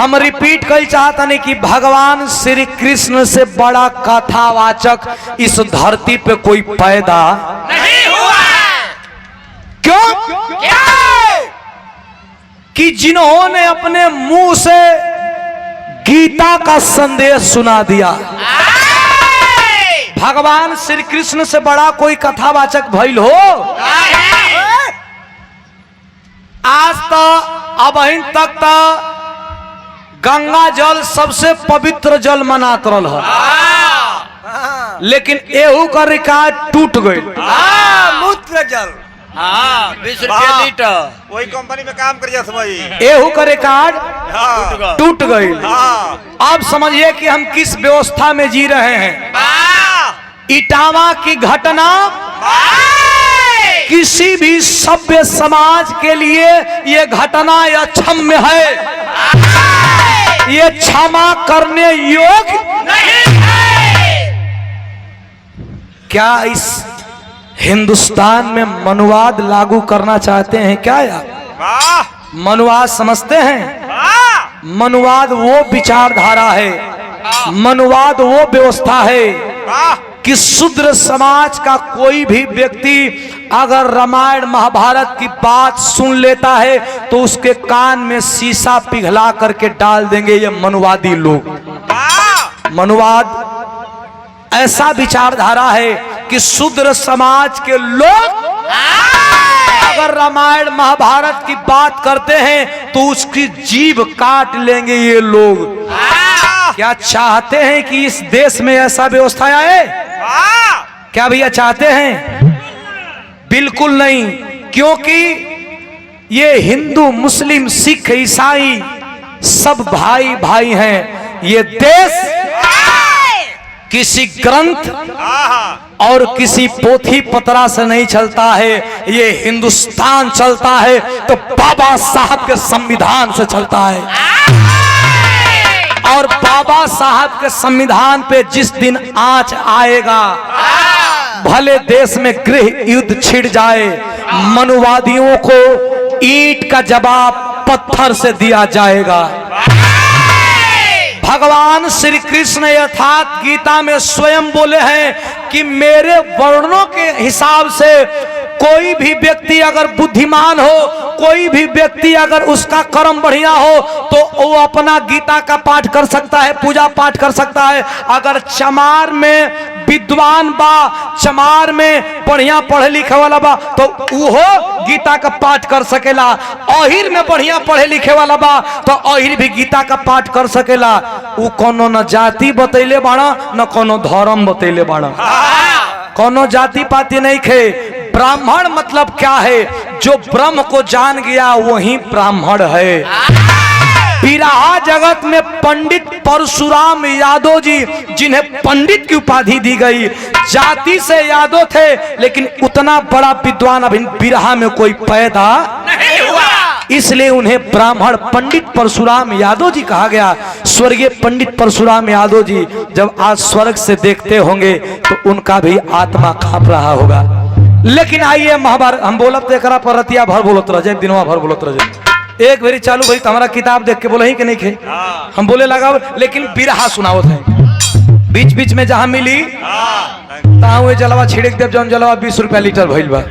हम रिपीट कर चाहता नहीं कि भगवान श्री कृष्ण से बड़ा कथावाचक इस धरती पे कोई पैदा नहीं हुआ। क्यों? क्या? कि जिन्होंने अपने मुंह से गीता का संदेश सुना दिया, भगवान श्री कृष्ण से बड़ा कोई कथावाचक भइल हो? आज तक अब तक तो गंगा जल सबसे पवित्र जल मनात रहल है, लेकिन एहू का रिकॉर्ड टूट गई। मूत्र जल 20 रुपया लीटर। वही कंपनी में काम कर जाता भाई। एहू का रिकॉर्ड टूट गई। अब समझिए कि हम किस व्यवस्था में जी रहे हैं। इटावा की घटना किसी भी सभ्य समाज के लिए ये घटना अक्षम्य है, ये क्षमा करने योग्य नहीं है। क्या इस हिंदुस्तान में मनुवाद लागू करना चाहते हैं क्या यार? मनुवाद समझते हैं? मनुवाद वो विचारधारा है, मनुवाद वो व्यवस्था है कि शूद्र समाज का कोई भी व्यक्ति अगर रामायण महाभारत की बात सुन लेता है तो उसके कान में शीशा पिघला करके डाल देंगे ये मनुवादी लोग। मनुवाद ऐसा विचारधारा है कि शूद्र समाज के लोग अगर रामायण महाभारत की बात करते हैं तो उसकी जीभ काट लेंगे ये लोग। क्या चाहते हैं कि इस देश में ऐसा व्यवस्था आए? क्या भैया चाहते हैं? बिल्कुल नहीं, क्योंकि ये हिंदू मुस्लिम सिख ईसाई सब भाई भाई हैं। ये देश किसी ग्रंथ और किसी पोथी पतरा से नहीं चलता है, ये हिंदुस्तान चलता है तो बाबा साहब के संविधान से चलता है। और बाबा साहब के संविधान पे जिस दिन आंच आएगा, भले देश में गृह युद्ध छिड़ जाए, मनुवादियों को ईंट का जवाब पत्थर से दिया जाएगा। भगवान श्री कृष्ण यथार्थ गीता में स्वयं बोले हैं कि मेरे वर्णों के हिसाब से कोई भी व्यक्ति अगर बुद्धिमान हो, कोई भी व्यक्ति अगर उसका कर्म बढ़िया हो तो वो अपना गीता का पाठ कर सकता है, पूजा पाठ कर सकता है। अगर चमार में विद्वान बा, चमार में बढ़िया पढ़े लिखे वाला बा तो वो गीता का पाठ कर सकेला। अहिर में बढ़िया पढ़े लिखे वाला बा तो अहिर भी गीता का पाठ कर सकेला। वो कोनो न जाति बतैले बाड़ा न कोनो धर्म बतैले बाड़ा, कोनो जाति पाति नहीं खे। ब्राह्मण मतलब क्या है? जो ब्रह्म को जान गया वही ब्राह्मण है। बिरहा जगत में पंडित परशुराम यादव जी, जिन्हें पंडित की उपाधि दी गई, जाति से यादव थे लेकिन उतना बड़ा विद्वान अभी बिरहा में कोई पैदा नहीं हुआ, इसलिए उन्हें ब्राह्मण पंडित परशुराम यादव जी कहा गया। स्वर्गीय पंडित परशुराम यादव जी जब आज स्वर्ग से देखते होंगे तो उनका भी आत्मा कांप रहा होगा। लेकिन आइए महाभारत हम बोलत एकरा पर रतिया भर बोलत रह जाए, दिनवा भर बोलत रह जाए। एक बेरी चालू भाई हमारा किताब देख के बोले ही कि नहीं खे, हम बोले लगा, लेकिन बिरहा सुनावत है। बीच बीच में जहां मिली तहां हुए जलवा छिड़क देव, जौन जलवा 20 रुपया लीटर भइल बा,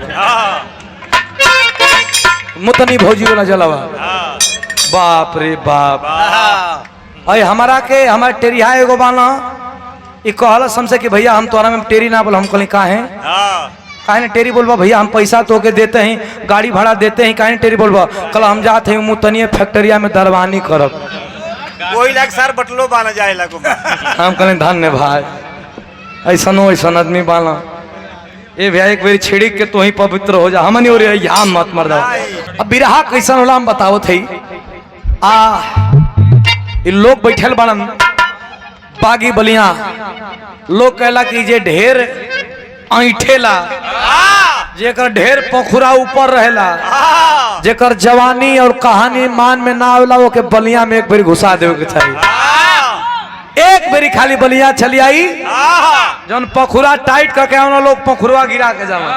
मुतनी भौजी वाला जलवा। बाप रे बाप। अरे हमारा के हमारे टेरिहा एगो बाना ई कहलस हमसे कि भैया हम तोरा में टेरी ना बोल। हम कहली काहे टेरी बोलबा भैया, हम पैसा तो के देते हैं, गाड़ी भाड़ा देते हैं, काहे टेरी बोलबा। कल हम जाते हैं मुतनिया फैक्ट्रिया में दरवानी करब, वही लाख सर बटलो बाना जाए लगो। हम कहले धन्य भाई, ऐसा आदमी बाना। ए भैया एक बार छिड़क के तो ही पवित्र हो जा, हमनी हो रही यहाँ मत मर जाओ। अब बिरहा कैसा होला हम बताओ थे। लोग बैठल बनन बागी बलिया, लोग कहला कि जे ढेर ऐठेला, जेकर ढेर पोखरा ऊपर रहेला, जेकर जवानी और कहानी मान में ना आवेला वो के बलिया में एक बार घुसा देवे के चाहिए। एक बारी खाली बलिया चली आई, जौन पोखरा टाइट करके आना लोग पोखरवा गिरा के जावा,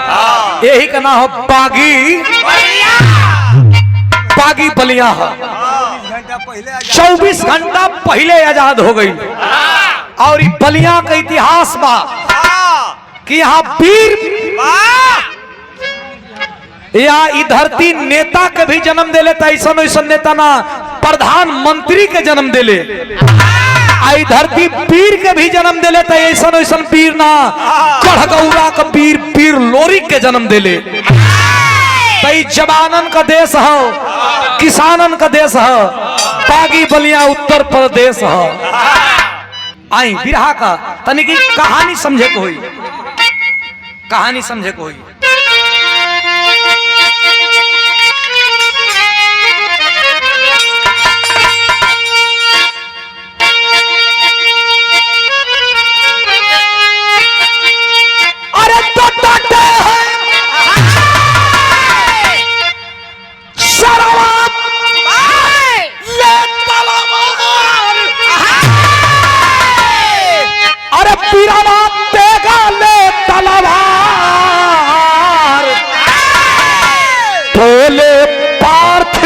यही का नाम हो बागी, बागी बलिया है। 24 घंटा पहले आजाद हो गई। और ये बलिया का इतिहास बा कि यहाँ वीर या ई धरती नेता के भी जन्म दे लेता, ऐसा ऐसा नेता ना प्रधानमंत्री के जन्म दे ले। आई धरती वीर के भी जन्म दे लेता, ऐसा ऐसा वीर ना गढ़गौरा का वीर वीर लोरी के जन्म दे ले। तई जवानन का देश हो, किसानन का देश हो, बागी बलिया उत्तर प्रदेश हो। आई बिरहा का तनी की कहानी समझे को हुई, कहानी समझे को हुई। अरे तो डटे हैं शराब ले तलवार, अरे पीरावा देगा ले तलवार, बोले पार्थ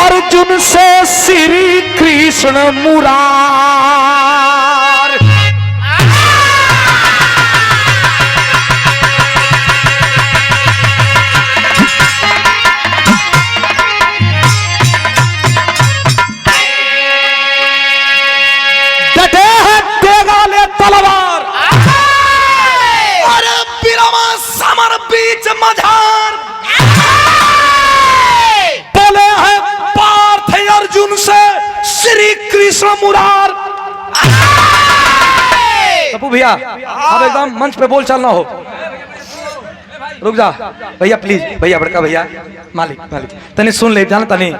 अर्जुन से श्री कृष्ण मुरार। तलवार अरे बिरवा समर बीच मझार, बोले हैं पार्थ अर्जुन से श्री कृष्ण मुरार। पप्पू भैया अब एकदम मंच पे बोल चलना हो, रुक जा भैया प्लीज, भैया बड़का भैया मालिक मालिक तनी सुन ले जान, तनी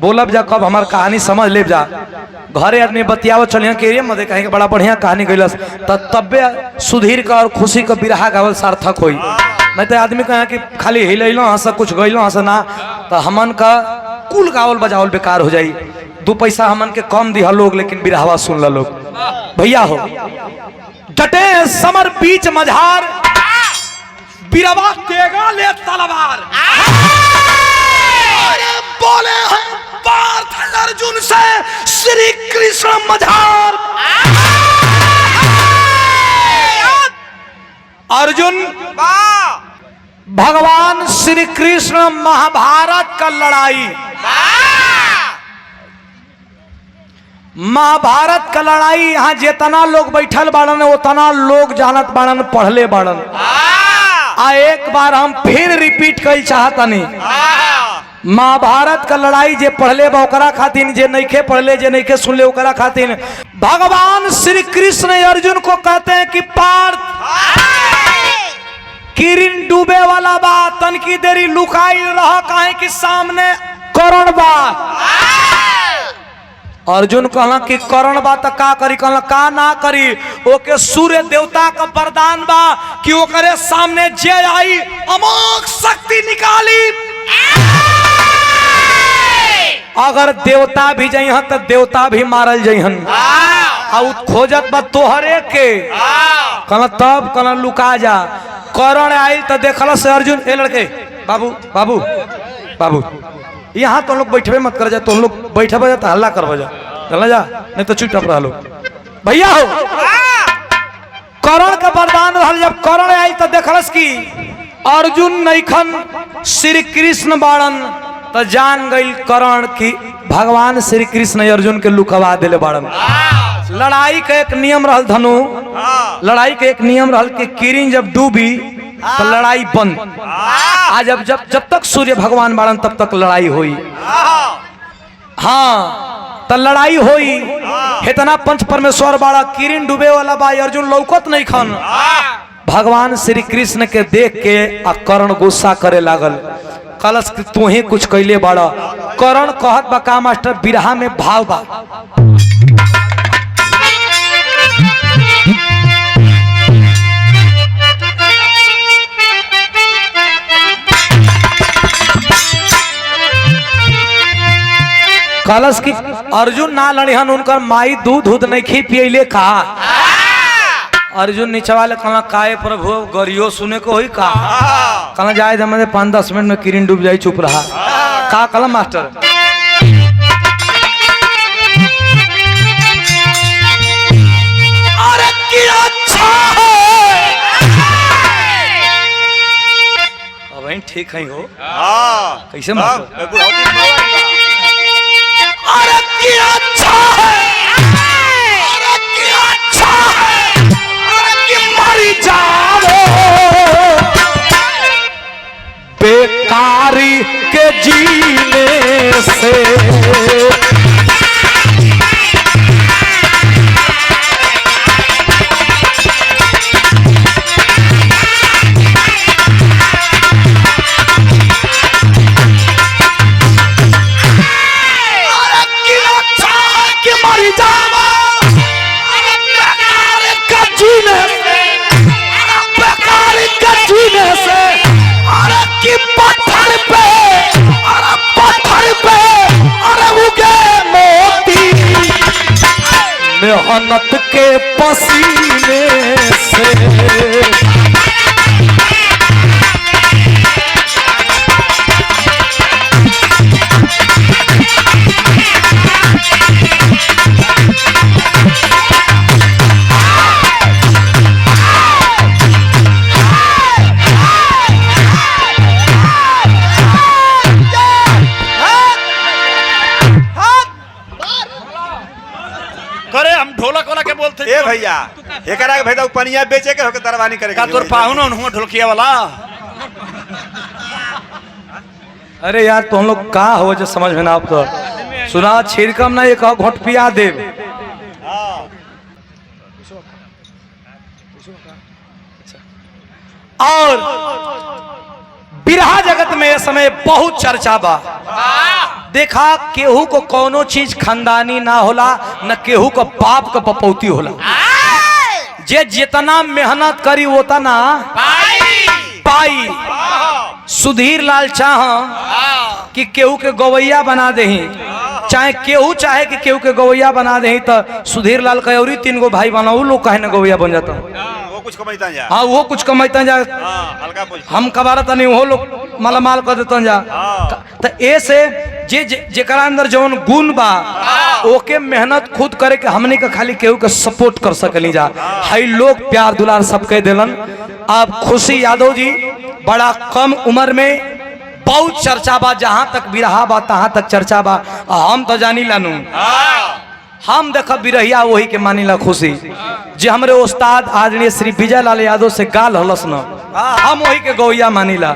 बोलब जा कब हमार कहानी समझ ले जा। घरे आदमी बतियावत चलिए के मदे कहे बड़ा बढ़िया कहानी गइलस तब्बे सुधीर का और खुशी का बिरहा गावल सार्थक होई। नहीं तो आदमी कहे कि खाली हिलैलो हंस कुछ गइलो हंस ना, तो हमन का कुल गावल बजावल बेकार हो जाई। 2 पैसा हमन के कम दिया लोग, लेकिन बिरहवा सुन ला लोग। भैया हो डटे समर बीच मझार, बिरवा देगा ले तलवार, अरे बोले हैं पार्थ अर्जुन से श्री कृष्ण मझार। अर्जुन भगवान श्री कृष्ण महाभारत का लड़ाई, महाभारत का लड़ाई यहाँ जितना लोग बैठल बाड़न उतना लोग जानत बाड़न, पढ़ले बाड़न। आ एक बार हम फिर रिपीट कर चाहतनी, महाभारत का लड़ाई जे पढ़ले बा ओकरा खातिर, जे नइखे पढ़ले जे नइखे सुनले ओकरा खातिर। भगवान श्री कृष्ण अर्जुन को कहते हैं कि पार्थ किरण डूबे वाला बा, तनकी देरी लुकाई रह, काहे कि सामने करण बा। अर्जुन कहला कि करण बा त का करी, कहला का ना करी, ओके सूर्य देवता का वरदान बा कि ओकरे सामने जे आई अमोघ शक्ति निकाली। अगर देवता भी जइहन तो देवता भी मारल जइहन, और खोजत बा तोहरे के। कहला तब कहला लुका जा। करण आई तो देखल से अर्जुन, ए लड़के बाबू बाबू बाबू यहाँ तो लोग बैठे मत कर जा, तुम लोग बैठे बजा तो हल्ला कर बजा, चला जा नहीं तो चुपचाप रह लो। भैया हो करण का वरदान रहल, जब करण आई तो देखलस कि अर्जुन नइखन श्री कृष्ण बाड़न, तो जान गई करण की भगवान श्री कृष्ण अर्जुन के लुकवा दिले बाड़न। लड़ाई का एक नियम रहल धनु, लड़ाई के एक नियम रहल कि किरण जब डूबी तो लड़ाई बंद, आज जब तक सूर्य भगवान बाड़न तब तक लड़ाई हुई। हाँ तो लड़ाई हुई, इतना पंच परमेश्वर बाड़ा, किरण डूबे वाला बा, अर्जुन लौकत नहीं खन। भगवान श्री कृष्ण के देख के आ कर्ण गुस्सा करे लागल, कलश तू ही कुछ कैले बाड़ा। कर्ण कहत बा का मास्टर, बिरहा में भाव बा, कलश की अर्जुन ना लड़िहन, उनकर माई दूध दूध नहीं खी पियले का। अर्जुन नीचे वाले कहला काहे प्रभु गरियो सुने को होई का, कहला जाए 5-10 मिनट में किरण डूब जाई, चुप रहा। का कहला मास्टर लिखाई हो हाँ कैसे मतलब? अब बुढ़ौती में हुआ बा। अरे क्या अच्छा है, अरे क्या अच्छा है, अरे कि मरी जाओ बेकारी के जीने से। मरी जावा बेकार का जीने से, बेकार का जीने से। अरे कि पत्थर पे, अरे पत्थर पे, अरे उगे मोती मेहनत के पसीने से। करे हम ढोलक वाला के बोलते ए भैया एकरा के भैया पनिया बेचे के होके दरवानी करे का तोर पाहुन हुआ ढोलकिया वाला। अरे यार तो हम लोग का हो जो समझ में ना आप तो सुना छिड़कम ना एक घोट पिया दे। और बिरहा जगत में इस समय बहुत चर्चा बा। देखा केहू को कोनो चीज खानदानी ना होला, न केहू को बाप का पपौती होला। जे जितना मेहनत करी उतना पाई। सुधीर लाल चाह कि केहू के गवैया बना देही, चाहे केहू चाहे कि केहू के गवैया बना देही, तो सुधीर लाल कहे और 3 गो भाई बनाऊ लोग कहे ना गवैया बन जाता। वो कुछ कमाईता जा। हाँ वो कुछ कमाईता जा, हल्का पूछ हम कबारत नहीं वो लोग मालामाल कर देता जा। तो ऐसे जे जेकरा अंदर जौन गुण बा ओके मेहनत खुद करे के हमने का खाली केहू के सपोर्ट कर सकली जा। हाई लोग प्यार दुलार सबके दिलन। अब खुशी यादव जी बड़ा कम उम्र में बहुत चर्चा बा, जहां तक बिरहा बा तहां तक चर्चा बा। हम तो जानी लानू, हम देखा बिरहिया वही के मानीला खुशी जे हमरे उस्ताद आदरणीय श्री विजय लाल यादव से गाल हलस न, हम वही के गवैया मानीला।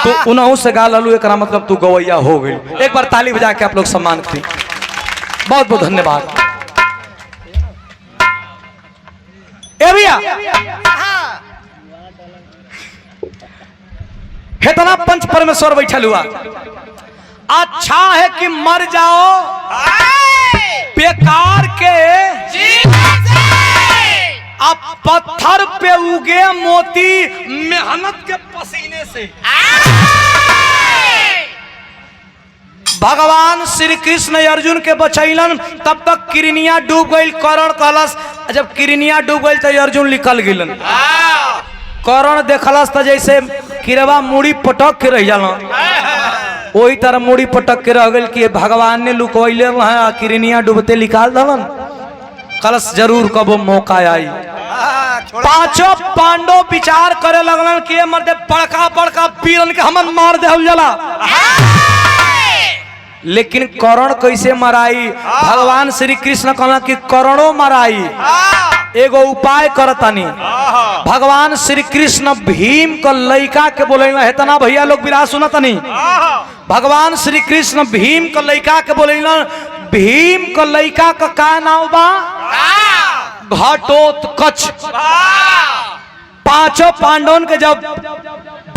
तो उनहु से गाल हलू एक मतलब तू गवैया हो गई। एक बार ताली बजा के आप लोग सम्मान करें। बहुत बहुत धन्यवाद। ए भैया इतना पंच परमेश्वर बैठल हुआ, अच्छा है कि मर जाओ बेकार के अब पत्थर पे उगे मोती मेहनत के पसीने से। भगवान श्री कृष्ण अर्जुन के बचैलन, तब तक किरनिया डूब गई। करण कलश जब किरनिया डूब गई तो अर्जुन निकल गइलन। करण देखलस तो जैसे किरवा मुड़ी पटक के रह जाला, वही तरह मुड़ी पटक के रह गई कि भगवान ने लुकवैले रहे, किरनिया डूबते निकाल दलन। कलश जरूर कबो मौका आई। पांचों पांडव विचार करे लगलन कि मर्दे बड़का बड़का पीरन के हमन मार दे जाला। लेकिन कर्ण कैसे मराई? भगवान श्री कृष्ण कहला कि करणों मराई, एगो उपाय करतनी। भगवान श्री कृष्ण भीम को लइका के बोलेला है तना भैया लोग बिरा सुनतनी। भगवान श्री कृष्ण भीम को लइका के बोलेला। भीम को लइका का नाम बा घटोत्कच। पांचों पांडवन के जब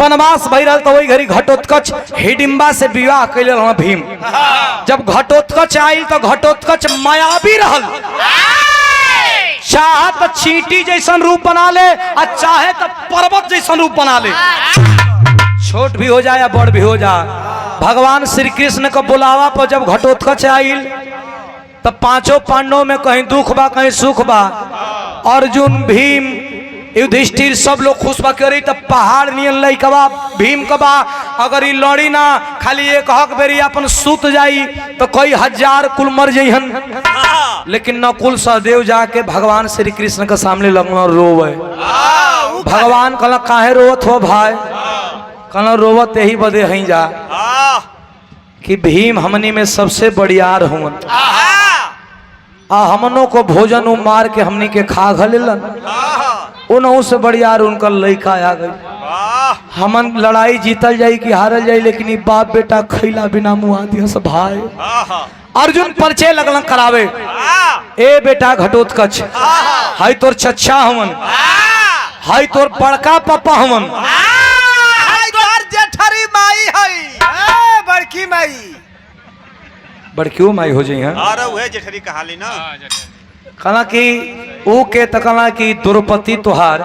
वनवास भई रहल तो वही घड़ी घटोत्कच हिडिंबा से विवाह कैले रहा भीम। जब घटोत्कच आई तो घटोत्कच मायावी रहल, चाहे तो चींटी जैसन रूप बना ले और चाहे तो पर्वत जैसन रूप बना ले, छोट भी हो जाए या बड़ भी हो जाए। भगवान श्री कृष्ण को बुलावा पर जब घटोत्कच आइल तो पांचों पांडवों में कहीं दुख बा कहीं सुख बा। अर्जुन भीम युधिष्ठिर सब लोग खुश बा करी तो पहाड़ नियन लइकवा भीम कबा। अगर ये लड़ी ना खाली एक हक बेरी अपन सुत जाई तो कई हजार कुल मर जइहन। लेकिन नकुल सहदेव जाके भगवान श्री कृष्ण के सामने लगना रोवे। भगवान कहला काहे रोवत हो भाई? कहना रोवत यही बदे हई जा कि भीम हमनी में सबसे बड़ियार हुन आ हमनों को भोजन मार के हमनी के खा घलन उनहु से बड़ियार उनका लइका आ गई। हमन लड़ाई जीतल जाई कि हारल जाई लेकिन ई बाप बेटा खैला बिना मुआ दिया सब भाई। अर्जुन परिचय लगलन करावे, ए बेटा घटोत्कच हाई तोर चच्चा हमन, हाई तोर बड़का पापा हमन, हाय तोर जेठरी माई हई ए बड़की माई बड़कियों माई हो जाई। अरे वह जेठरी कहाली ना कहला कि ऊ के तकला कि द्रौपदी तोहार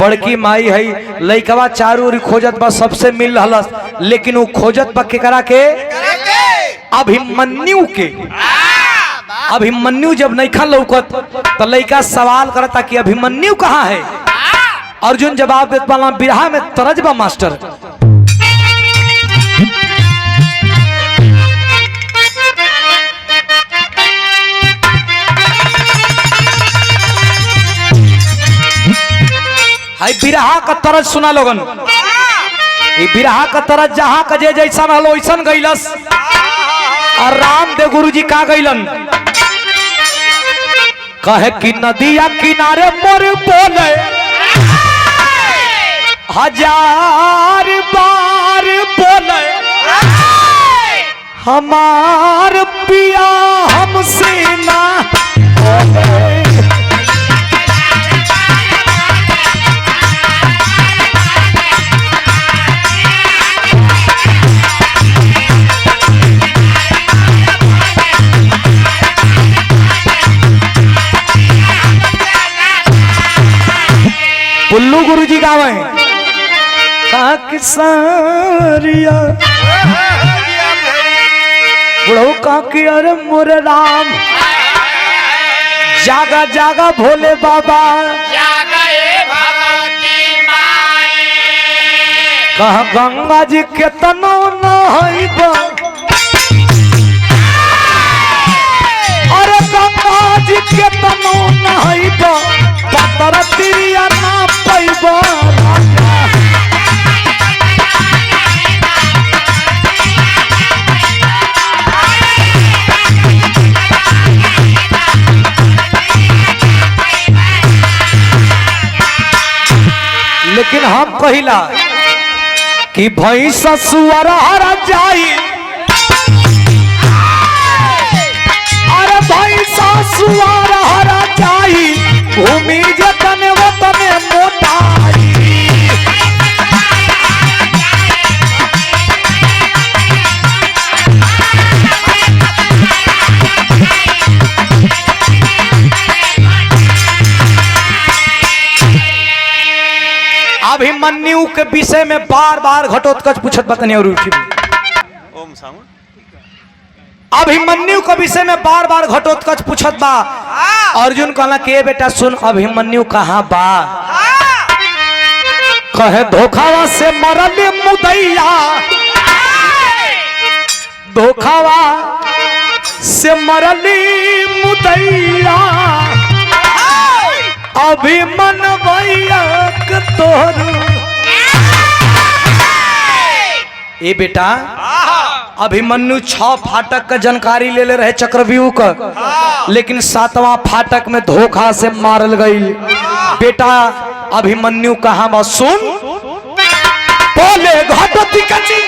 बड़की माई है। लइकवा चारू ओर खोजत बा सबसे मिल रहलस लेकिन वो खोजत बा केकरा के अभिमन्यु के। अभिमन्यु जब नइखा लौकत तो लइका सवाल करता कि अभिमन्यु कहाँ है। अर्जुन जवाब देत पाला बिरहा में तरज बा मास्टर। हाय बिरहा का तरज सुना लोगन, ये बिरहा का तरज जहां का जे जैसा रहलो वैसन गइलस। और रामदेव गुरु जी का गइलन कहे कि नदिया किनारे मोर बोले हजार बार बोले हमार पिया हमसे ना बोले। पुल्लू गुरु जी गावे किसारिया बुढ़ऊ काकी अरे मोरे राम जागा जागा भोले बाबा कहा गंगा जी के तनो नहाइबा अरे गंगा जी के तनो नहाइबा पतर तिरिया ना पैबा। लेकिन हम कहिला कि भैंस सुअर हरा जाई अरे भैंस सुअर हरा जाई भूमि जतन वतन मोटाई। अभिमन्यु के विषय में बार बार घटोत्कच पूछत बतने और ओम साउंड अभिमन्यु के विषय में बार बार घटोत्कच पूछत बा। अर्जुन कहला के बेटा सुन अभिमन्यु कहाँ बा। कहे धोखावा से मरल मुदैया धोखावा से मरली मुदैया अभिमन्यु तोहर। ए बेटा अभिमन्यु 6 फाटक का जानकारी ले रहे चक्रव्यूह का लेकिन 7वां फाटक में धोखा से मारल गई। बेटा अभिमन्यु कहाँ बा सुन बोले घटोत्कच कची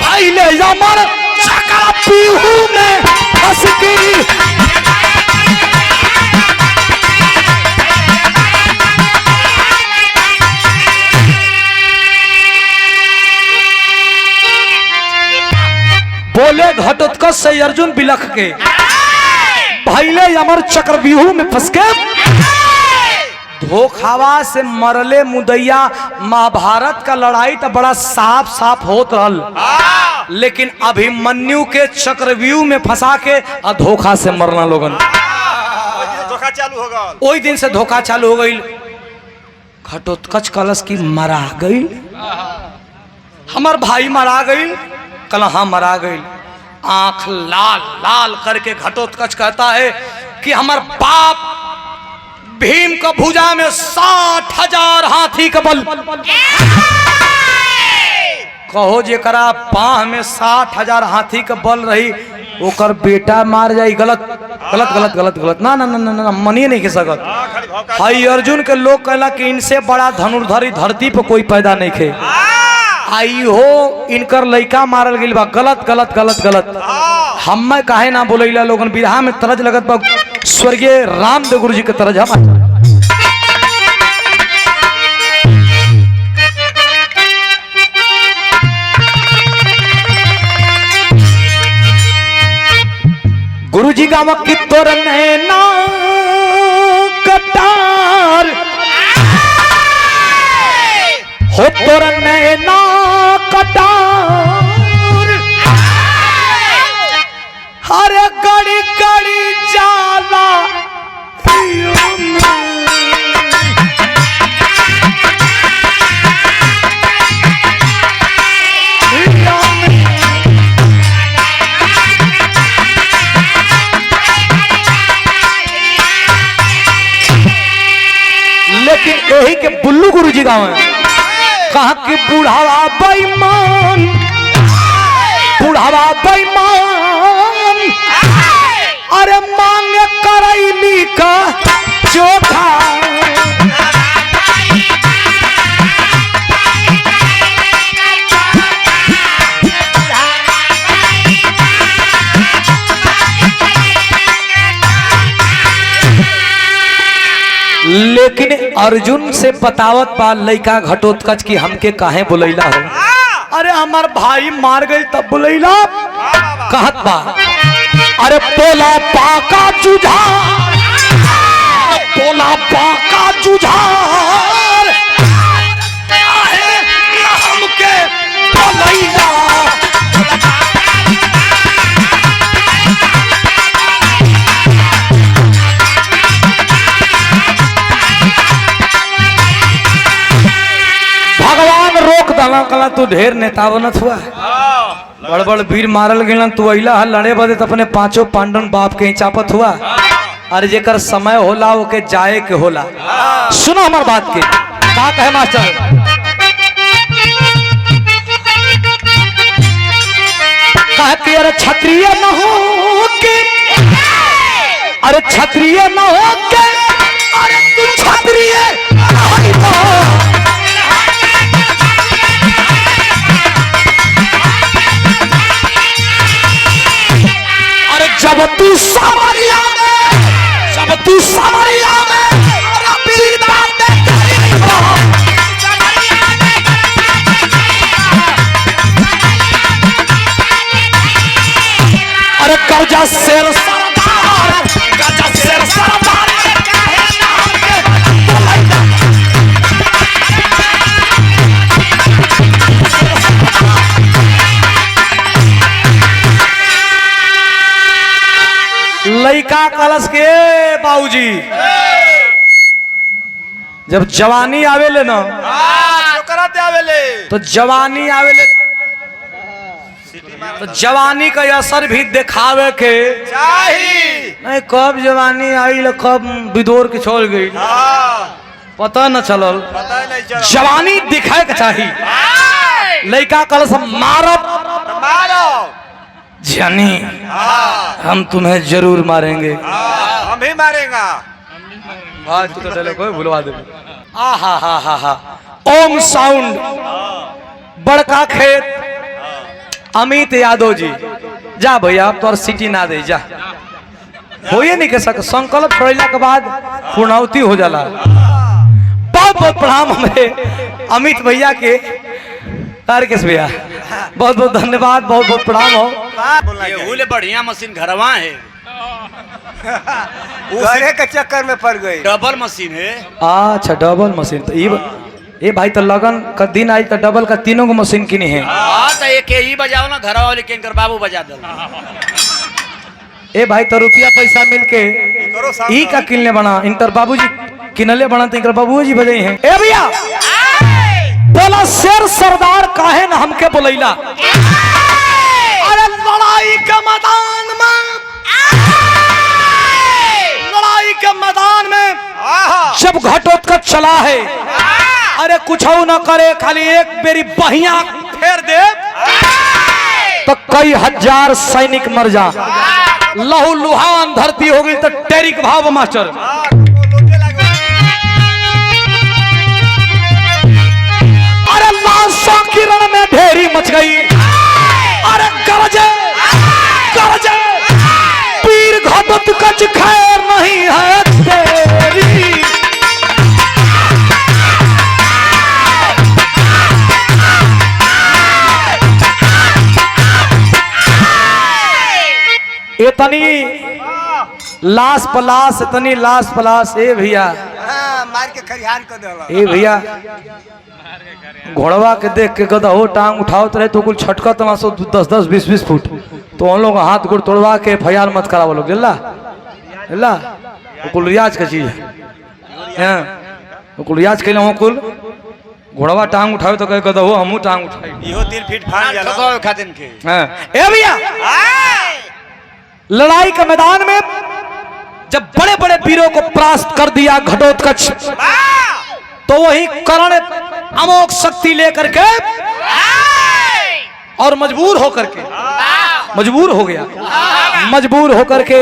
भाई ले अमर चक्रव्यूह में फंस गई। बोले घटोत्कच से अर्जुन बिलख के भाईले अमर चक्रव्यूह में फंस के धोखावा से मरले मुदैया। महाभारत का लड़ाई तो बड़ा साफ साफ होत रहल लेकिन अभिमन्यु के चक्रव्यूह में फंसा के धोखा से मरना लोगन धोखा चालू हो गया। वही दिन से धोखा चालू हो गई। घटोत्कच कलश की मरा गई हमार भाई मरा गई कल हाँ मरा गई। आंख लाल लाल करके घटोत्कच कहता है कि हमार बाप भीम का भुजा में 60,000 हाथी का बल। कहो जेकरा पाह में 60,000 हाथी का बल रही ओकर बेटा मार जाई। गलत गलत गलत गलत गलत ना ना ना ना, ना मनिए नहीं के सकत। हाई अर्जुन के लोग कहला कि इनसे बड़ा धनुर्धरी धरती पर कोई पैदा नहीं खे। आई हो इनकर लइका मारल गइल बा। गलत गलत गलत गलत। हम काहे ना बोलैला लोगन बिरहा में तरज लगत बा स्वर्गीय रामदेव गुरु जी के तरज। हम गुरु जी गाँव की तोर नैना कटार हो तोर नैना कटार हर गड़ी गड़ी जाला लेकिन यही के बुल्लू गुरु जी गाँव है। कहा कि बुढ़ावा बेईमान बुढ़ावा बेईमान अरे मांग करैली का चोखा। लेकिन अर्जुन से बतावत पा लइका घटोत्कच की हमके काहे बुलैला हो। अरे हमार भाई मार गई तब बुलैला। कहत बा अरे पोला पाका जुझार पोला पाका जुझार हमके बुलैला। कला तू ढेर नेता बनत हुआ बड़ बड़ वीर मारल गिलन तू अइला हल लड़े बदे तो अपने पांचों पांडन बाप के ही चापत हुआ। अरे जेकर समय होला ओके जाए के होला। सुनो हमार बात के का कहे मास्टर। कहा कि अरे क्षत्रिय न हो के अरे क्षत्रिय न हो के अरे तू क्षत्रिय जब तू सामरिया में अरे कर्जा शेर सरदार लइका कलश के बाबूजी जब जवानी आवेले ना तो जवानी आवेले तो जवानी का असर भी दिखावे के चाहिए। नहीं कब जवानी आई कब विदोर के छोड़ गई पता न चलल। जवानी दिखाए के चाहिए। लइका कलश मारब जानी हम तुम्हें जरूर मारेंगे। हम भी मारेंगे। तू तो चलो कोई भुलवा दे। हा ओम साउंड बड़का खेत अमित यादव जी जा भैया अब तो सिटी ना दे जा होइए नहीं के सक संकल्प छोड़ला के बाद पूर्णावती हो जाला। बहुत बहुत प्रणाम हमें अमित भैया के तारकेश भैया बहुत बहुत धन्यवाद बहुत बहुत प्रणाम हो। ये बढ़िया मशीन घरवा है घरे के चक्कर में पड़ गई। डबल मशीन है। अच्छा डबल मशीन तो ये भाई तो लगन का दिन आई तो डबल का तीनों को मशीन की नहीं है। तो एक ही बजाओ ना घर वाले के बाबू बजा दो। ए भाई तो रुपया पैसा मिलके ई का किनले बना इंटर बाबूजी किनले बना तो इंटर बाबूजी बजाई हैं। ए भैया बोला शेर सरदार काहे ना हमके बोलैला। अरे लड़ाई के मैदान में चला है। अरे कुछ न करे, खाली एक मेरी बहिया फेर दे तो कई हजार सैनिक मर जा। लहू लुहान धरती हो गई तो टेरिक भाव मास्टर। अरे लाशों की रण में ढेरी मच गई। अरे गरजे गरजे पीर घटोत्कच खैर नहीं है तेरी। इतनी लाश पलाश, इतनी लाश पलाश। ए भैया मार के खरिहान कर देला। ए भैया घोड़वा के देख के गधा हो टांग उठाओ तो रहे तो कुल छटका तमाशो 10-10 20-20 फुट तो उन लोग हाथ गोड़ तोड़वा के फयार मत करावो लोग। जल्ला कुल रियाज का चीज है। कुल रियाज के लिए कुल घोड़वा टांग उठाओ तो कहे गधा हो हमू टांग उठाई। इहो 3 फीट फाड़ जाला तो खातिन के। ए भैया लड़ाई के मैदान में जब बड़े बड़े वीरों को परास्त कर दिया घटोत्कच, तो वही कर्ण अमोघ शक्ति लेकर के और मजबूर होकर के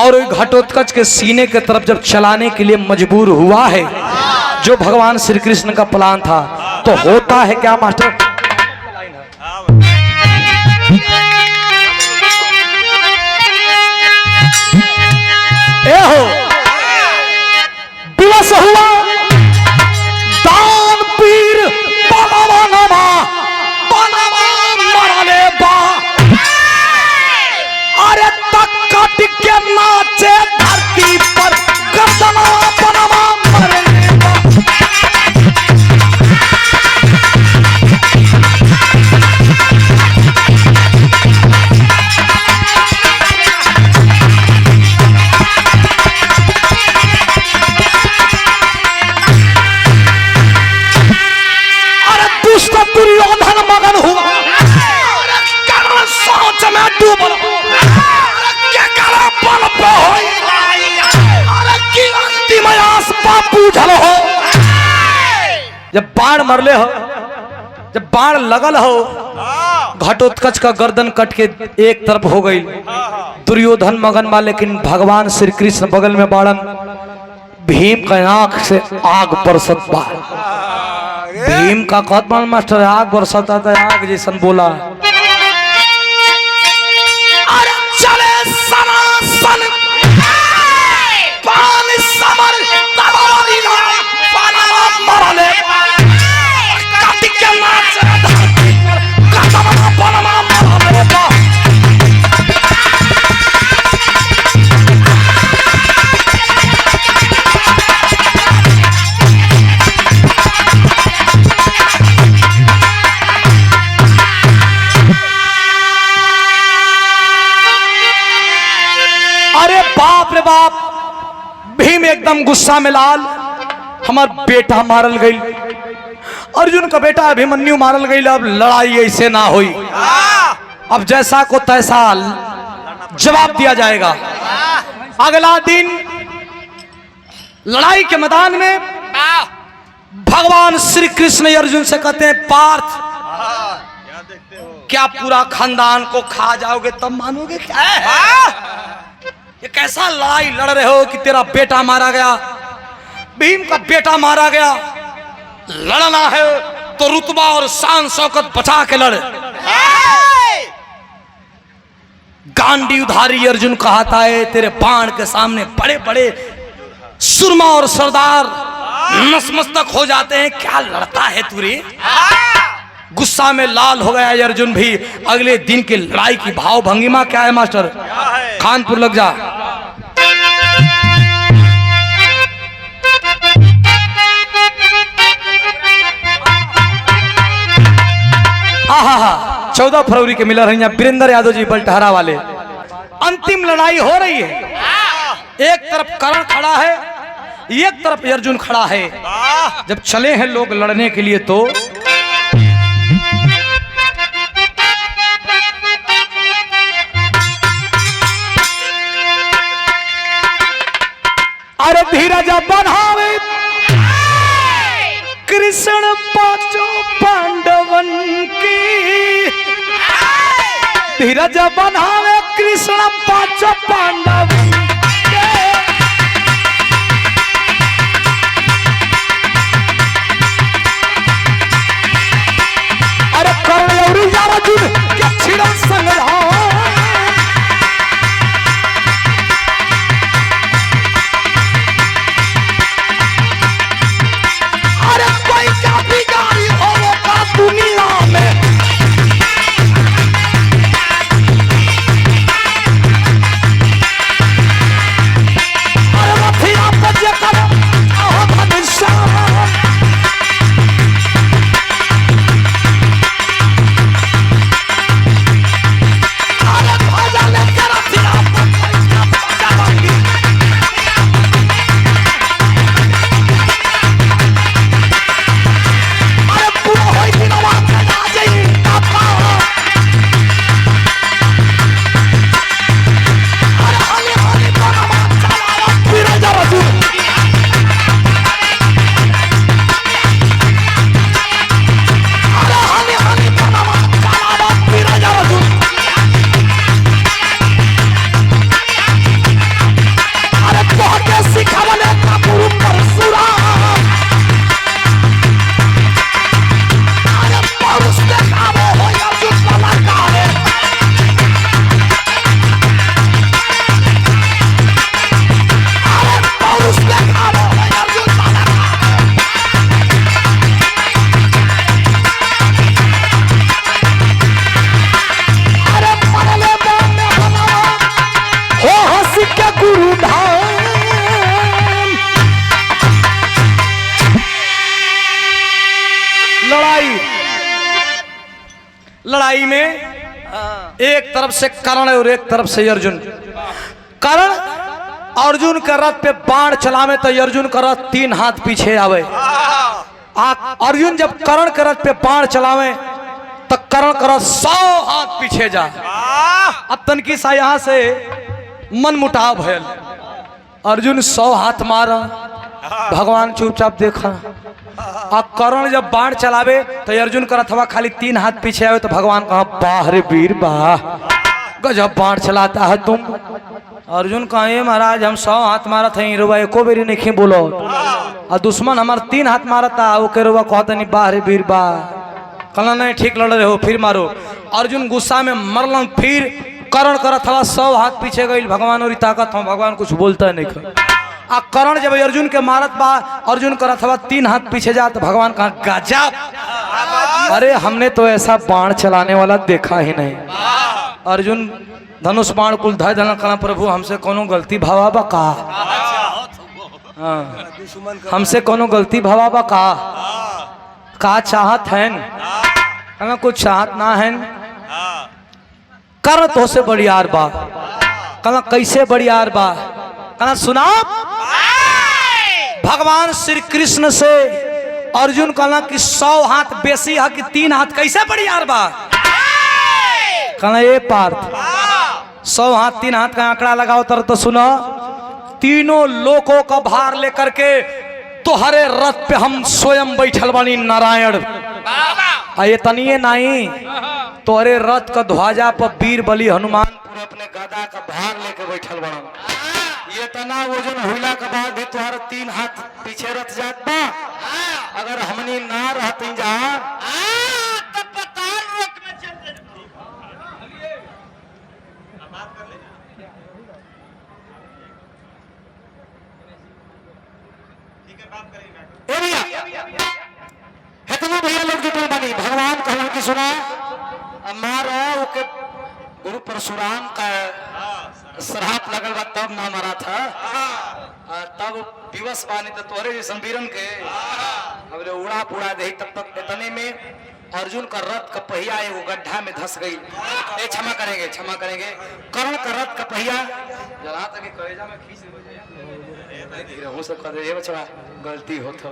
और घटोत्कच के सीने के तरफ जब चलाने के लिए मजबूर हुआ है, जो भगवान श्री कृष्ण का प्लान था। तो होता है क्या मास्टर, दिवस हुआ दान पीर मरले बा। अरे तक कट के नाचे धरती पर गर्दना बनवा मरले बा। दुर्योधन मगन हुआ। सोच में डूबल हो। जब बाण मरले हो, जब बाण लगल हो, घटोत्कच का गर्दन कट के एक तरफ हो गई। दुर्योधन मगन बा, लेकिन भगवान श्री कृष्ण बगल में बाड़न। भीम का आंख से आग बरसत बा। भीम का कहत बा मास्टर आग बरसता था, आग जैसन बोला। अरे चले सनासन पान समर तलवारी पानमा मरले काटी के नाच धरती पर काटमा पानमा मरले बा। बाप भीम एकदम गुस्सा में लाल, हमार बेटा मारल गई, अर्जुन का बेटा अभिमन्यु मारल गई। अब लड़ाई ऐसे ना हुई, अब जैसा को तैसा जवाब दिया जाएगा। अगला दिन लड़ाई के मैदान में भगवान श्री कृष्ण अर्जुन से कहते हैं, पार्थ क्या पूरा खानदान को खा जाओगे तब मानोगे क्या? ये कैसा लड़ाई लड़ रहे हो कि तेरा बेटा मारा गया, भीम का बेटा मारा गया। लड़ना है तो रुतबा और शान शौकत बचा के लड़। गांडी उधारी अर्जुन कहता है, तेरे बाण के सामने बड़े बड़े सुरमा और सरदार नतमस्तक हो जाते हैं, क्या लड़ता है तू रे? गुस्सा में लाल हो गया अर्जुन भी। अगले दिन की लड़ाई की भाव भंगिमा क्या है मास्टर? खानपुर लग जा। आहा 14 फरवरी के मिलर है यहाँ वीरेंद्र यादव जी बलटहरा वाले। अंतिम लड़ाई हो रही है, एक तरफ कर्ण खड़ा है, एक तरफ अर्जुन खड़ा है। जब चले हैं लोग लड़ने के लिए तो अरे धीरज बढ़ावे कृष्ण पांचों पांडवन की धीरज बनावे कृष्ण पांचों पांडवन के। अरे कर्ण और अर्जुन के छिड़ा संग्राम। अरे कोई क्या बिगाड़ी हो वो का दुनिया में। अरे रथिया बजे कर आहो घनश्याम। अरे ध्वजा लेकर रथिया बजे लड़ाई में एक तरफ से कर्ण और एक तरफ से अर्जुन। कर्ण अर्जुन के रथ पे बाण चलावे तो अर्जुन का रथ 3 हाथ पीछे आवे। अर्जुन जब कर्ण के रथ पे बाण चलावे तो कर्ण का रथ 100 हाथ पीछे जा। अब तनकी सा यहां से मन मुटाव भयल। अर्जुन 100 हाथ मारा, भगवान चुपचाप देखा। और कर्ण जब बाण चलावे तो अर्जुन का रथवा खाली 3 हाथ पीछे आवे तो भगवान कहा वाह रे वीर वाह, गजब बाण चलाता है तुम। अर्जुन कहा ये महाराज हम 100 हाथ मारा था रुआ एको बेरी नहीं बोलो, और दुश्मन हमारा 3 हाथ मारा था वो कह रुआ कहता नहीं वाह रे वीर वाह। कहना नहीं ठीक लड़ रहे हो फिर मारो। अर्जुन गुस्सा में मरलन, फिर कर्ण का रथवा 100 हाथ पीछे गई। भगवान और ताकत हो, भगवान कुछ बोलता नहीं। आ कर्ण जब अर्जुन के मारत बा, अर्जुन का रथवा 3 हाथ पीछे जा तो भगवान कहा गजब, अरे हमने तो ऐसा बाण चलाने वाला देखा ही नहीं। अर्जुन धनुष बाण कुल धय धन कहा प्रभु हमसे कोनो गलती भावा बा का, हमसे कोनो गलती भावा बा का चाहत है न? कुछ चाहत ना है। कर्ण तो से बड़ियार बा। कहना कैसे बड़ियार बा? कहना सुना भगवान श्री कृष्ण से अर्जुन कहना कि 100 हाथ बेसी है कि 3 हाथ, कैसे बड़ियार बा? कहना ये पार्थ 100 हाथ 3 हाथ का आंकड़ा लगाओ तो सुनो, तीनों लोकों का भार लेकर के तोहरे रथ पे हम स्वयं बैठल बानी नारायण। ये तनिए नहीं, तोहरे रथ का ध्वजा पर वीर बलि हनुमान पूरे अपने गदा का भार लेके बैठल बना। ये तना वजन हुला के बाद भी तुम्हारा 3 हाथ पीछे रथ जात बा। अगर हमनी ना रहती जा तो पताल रोक में चल जाते। इतना भैया लोग जुटल बनी। भगवान कहलन की सुना मारो के गुरु परशुराम का श्राप लगल बा तब ना मरा था, तब दिवस बानी तो तोरे जैसे वीरन के अब उड़ा पुड़ा दे। तब तक इतने में अर्जुन का रथ का पहिया एगो गड्ढा में धस गई। क्षमा करेंगे क्षमा करेंगे। कर्ण का रथ का पहिया जहाँ तक कलेजा में खींच हो सकता है, ये बचवा गलती हो तो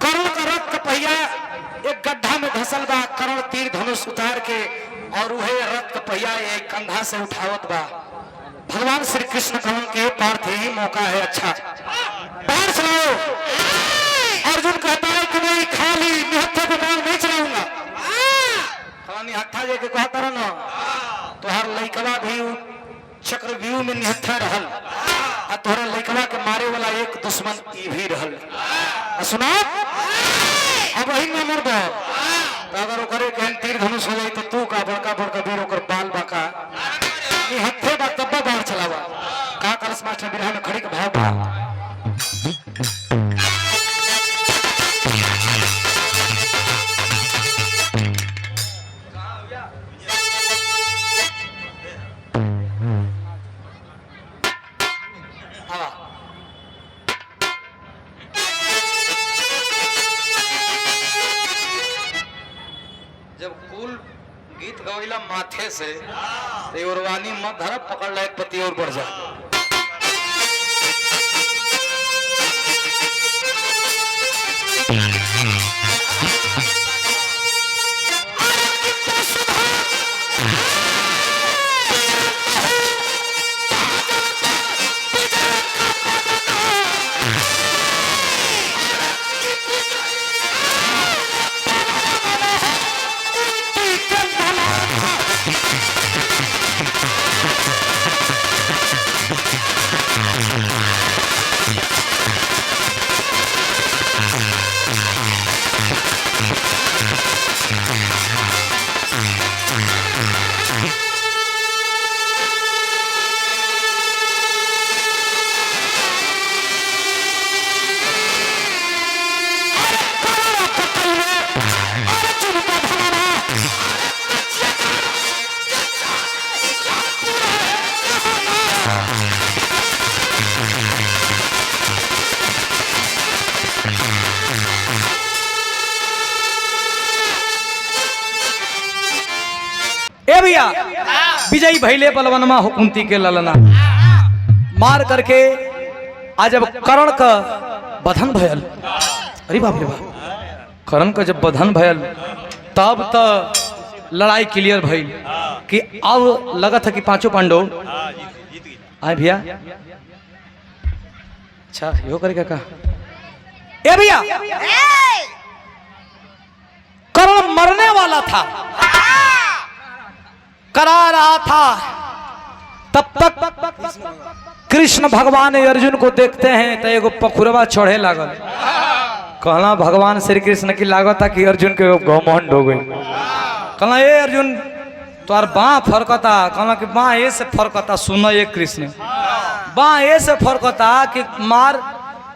कर्ण का रथ का पहिया एक गड्ढा में धसल बा। कर्ण तीर धनुष उतार के और वह रथ का पहिया एक कंधा से उठावत बा। भगवान श्री कृष्ण कहन के पार्थ ही मौका है अच्छा। बाढ़ चलाओ। अर्जुन कहता है कि मैं खाली निहत्थे को बाढ़ नहीं चलाऊंगा। खाली हत्था जे के कहता रहा ना तो हर लइकवा भी चक्रव्यूह में निहत्था रहल आ तोहरा लइकवा के मारे वाला एक दुश्मन ई भी रहल। सुना अब वही में मर दो अगर ओकरे कहन तीर धनुष हो जाई तो तू का बड़का बड़का वीर ओकर बाल बाका निहत्थे बा तब बाढ़ चलावा। का कलश मास्टर बिरहा में खड़ी के भाव बा जब कुल गीत गवैला माथे से तो उर्वानी मत धर पकड़ ला एक पति और बढ़ जा। ए भैया विजयी भैले बलवनमा हुकुमती के ललना मार करके आज जब कर्ण का बधन भयल। अरे बाप रे बाप कर्ण का जब बधन भयल तब तो लड़ाई क्लियर भइल कि अब लगत है कि पांचों पांडव आए भैया। अच्छा यो करे का ए भैया कर्ण मरने वाला था करा रहा था तब तक कृष्ण भगवान अर्जुन को देखते हैं तो एगो पखुरवा चढ़े लागल। कहला भगवान श्री कृष्ण की लागत था कि अर्जुन के घमंड हो गई। कहला ए अर्जुन तोर बाँ फरकता। कहला कि बाँ ए से फरकता। सुनो ये कृष्ण बाँ ए से फरकता कि मार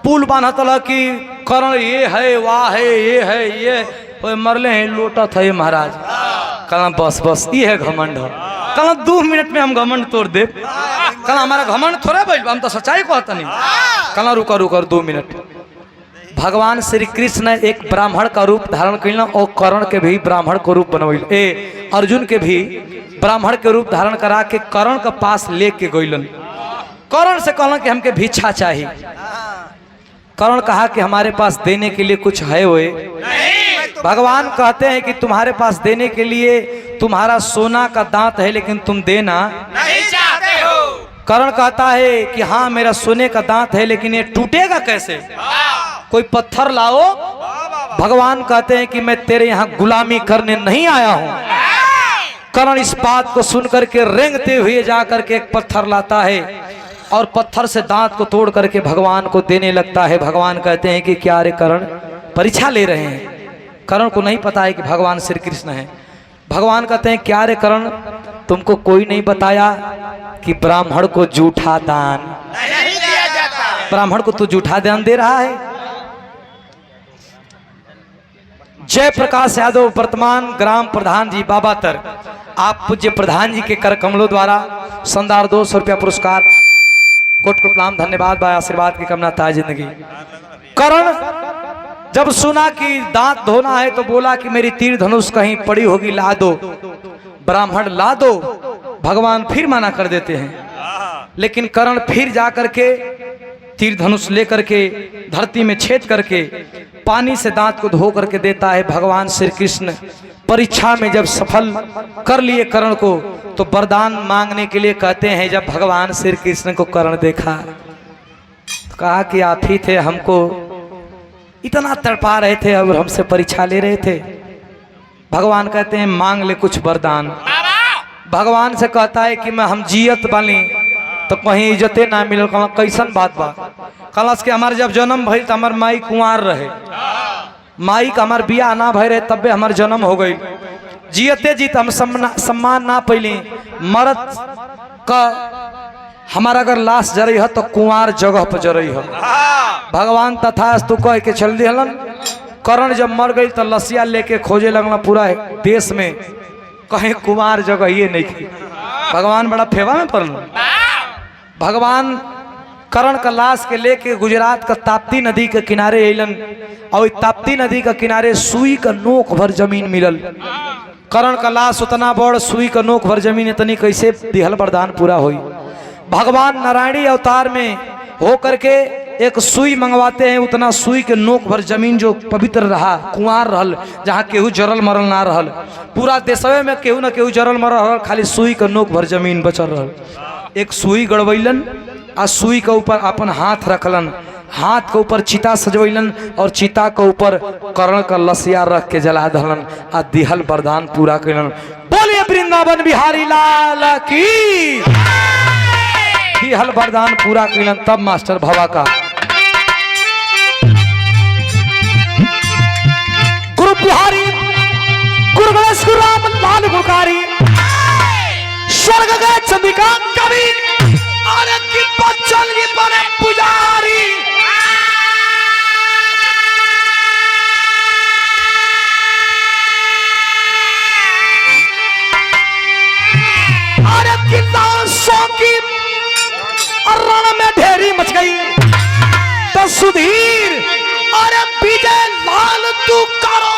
पुल बांधत कि कर्ण ये है वाह है ये है ये मरले हैं लोटा था ये महाराज। कहला बस बस ये है घमंड। कहला 2 मिनट में हम घमंड तोड़ दे। कहला हमारा घमंड थोड़ा भइल हम तो सच्चाई कहता नहीं। कहला रुका रुका 2 मिनट। भगवान श्री कृष्ण एक ब्राह्मण का रूप धारण कैलन और कर्ण के भी ब्राह्मण को रूप बनवैल। ए अर्जुन के भी ब्राह्मण के रूप धारण करा के कर्ण के पास लेके गइलन। कर्ण से कहलन कि हमके भिक्षा चाहिए। कर्ण कहा कि हमारे पास देने के लिए कुछ है वो। भगवान कहते हैं कि तुम्हारे पास देने के लिए तुम्हारा सोना का दांत है लेकिन तुम देना नहीं चाहते हो। कर्ण कहता है कि हाँ मेरा सोने का दांत है लेकिन ये टूटेगा कैसे। कोई पत्थर लाओ। भगवान कहते हैं कि मैं तेरे यहाँ गुलामी करने नहीं आया हूँ। कर्ण इस बात को सुनकर के रेंगते हुए जाकर के एक पत्थर लाता है और पत्थर से दांत को तोड़ करके भगवान को देने लगता है। भगवान कहते हैं कि क्या रे कर्ण परीक्षा ले रहे हैं। कर्ण को नहीं पता है कि भगवान श्री कृष्ण है। भगवान कहते हैं क्या रे कर्ण तुमको कोई नहीं बताया कि ब्राह्मण को जूठा दान नहीं दिया जाता। ब्राह्मण को तू जूठा दान दे रहा है। जय प्रकाश यादव वर्तमान ग्राम प्रधान जी बाबातर आप पूज्य प्रधान जी के कर कमलों द्वारा शानदार 200 रुपया पुरस्कार कोट को प्रणाम धन्यवाद बा आशीर्वाद की कामना था जिंदगी। कर्ण जब सुना कि दांत धोना है तो बोला कि मेरी तीर धनुष कहीं पड़ी होगी ला दो। ब्राह्मण ला दो। भगवान फिर मना कर देते हैं लेकिन कर्ण फिर जाकर के तीर धनुष लेकर के धरती में छेद करके पानी से दांत को धो करके देता है। भगवान श्री कृष्ण परीक्षा में जब सफल कर लिए कर्ण को तो वरदान मांगने के लिए कहते हैं। जब भगवान श्री कृष्ण को कर्ण देखा कहा कि आप ही थे, हमको इतना तड़पा रहे थे और हमसे परीक्षा ले रहे थे। भगवान कहते हैं मांग ले कुछ वरदान। भगवान से कहता है कि मैं हम जियत बनी तो कहीं इज्जते ना मिलल। कहला कैसन बात बा? कहलस कि हमार जब जन्म भइल तो हमार माई कुंवार रहे, माई का हमार बियाह ना भय रहे तबे हमार जन्म हो गई। जियते जीत हम सम्मान ना पैली। मरद का हमारा अगर लाश जरई है तो कुंवार जगह पर जरई है। भगवान तथास्तु कह के चल दिहलन। करण जब मर गई तो लसिया लेके खोजे लगना पूरा देश में, कहीं कुंवार जगह ये नहीं थी। भगवान बड़ा फेवा में पड़ल। भगवान करण का लाश के लेके गुजरात का ताप्ती नदी के किनारे अलन और ताप्ती नदी के किनारे सुई का नोक भर जमीन मिलल। करण का लाश उतना बड़, सुई का नोक भर जमीन, इतनी कैसे दिहल वरदान पूरा हुई। भगवान नारायणी अवतार में हो करके एक सुई मंगवाते हैं, उतना सुई के नोक भर जमीन जो पवित्र रहा, कुंवार रहल, जहाँ केहू जरल मरल ना रहल। पूरा देशवे में केहू न केहू जरल मरल रहल, खाली सुई के नोक भर जमीन बचल रहल। एक सुई गड़वैलन आ सुई के ऊपर अपन हाथ रखलन, हाथ के ऊपर चिता सजवैलन और चिता के ऊपर कर्ण का लसिया रख के जला दहलन आ दिहल वरदान पूरा कैलन। बोलिए वृंदावन बिहारी लाल की। दिहल वरदान पूरा कैलन। तब मास्टर भवा का गुरु बिहारी गुरु गणेश गुरु राम लाल गुरकारी स्वर्ग गए चंद्रिका कवि अरे की बच्चन की बने पुजारी। अरे कितना शौकी रण में ढेरी मच गई तो सुधीर अरे विजय लाल तू करो